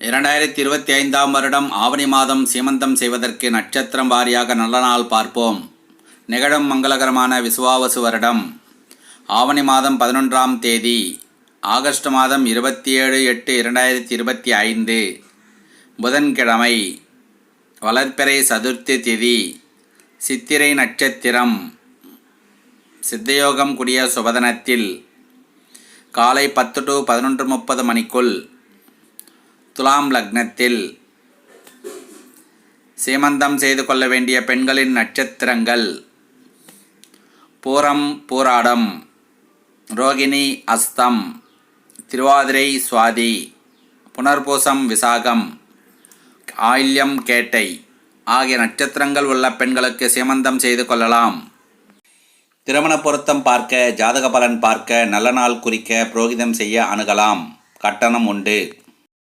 2025 வருடம் ஆவணி மாதம் சீமந்தம் செய்வதற்கு நட்சத்திரம் வாரியாக நல்ல நாள் பார்ப்போம். நிகழும் மங்களகரமான விசுவாவசு வருடம் ஆவணி மாதம் 11ஆம் தேதி, ஆகஸ்ட் மாதம் 27/8/2025 புதன்கிழமை, வளர்பிறை சதுர்த்தி திதி, சித்திரை நட்சத்திரம், சித்தயோகம் கூடிய சுபதினத்தில் காலை 10 to 11:30 மணிக்குள் துலாம் லக்னத்தில் சீமந்தம் செய்து கொள்ள வேண்டிய பெண்களின் நட்சத்திரங்கள்: பூரம், பூராடம், ரோகிணி, அஸ்தம், திருவாதிரை, சுவாதி, புனர்பூசம், விசாகம், ஆயில்யம், கேட்டை ஆகிய நட்சத்திரங்கள் உள்ள பெண்களுக்கு சீமந்தம் செய்து கொள்ளலாம். திருமண பொருத்தம் பார்க்க, ஜாதக பலன் பார்க்க, நல்ல நாள் குறிக்க புரோகிதம் செய்ய அணுகலாம். கட்டணம் உண்டு.